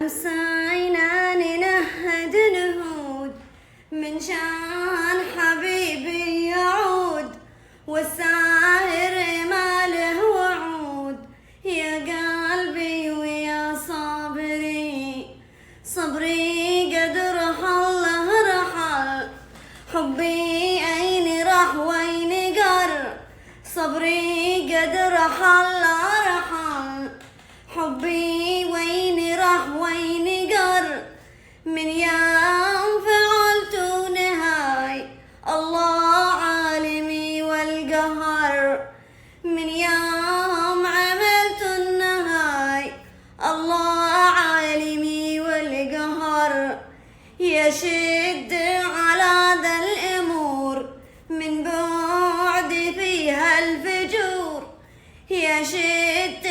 حسينا ننهد نهود من شان حبيبي يعود، والساهر ما له وعود. يا قلبي ويا صبري، صبري قد رحل رحل، حبي أين راح وين قر. صبري قد رحل رحل، حبي وين راح وين قر. من يوم فعلت نهاي الله عالمي والقهر، من يوم عملت النهاي الله عالمي والقهر. يشد على ذا الأمور من بعد فيها الفجور، يشد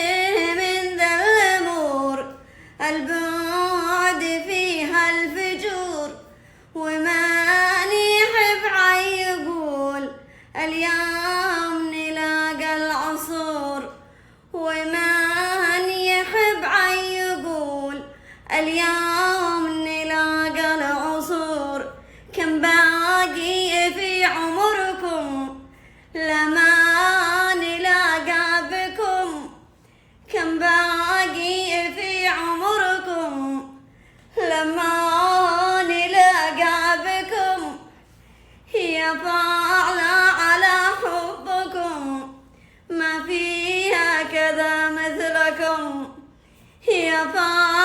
من ذا الأمور البعد فيها الفجور. ومن يحب عيقول اليوم نلاقى العصور، ومن يحب عيقول اليوم نلاقى العصور. كم باقي في عمركم لما نلاقى بكم، كم باقي في عمركم لما نلاقى بكم. هي فاعلة على حبكم ما فيها كذا مثلكم، هي فاعلة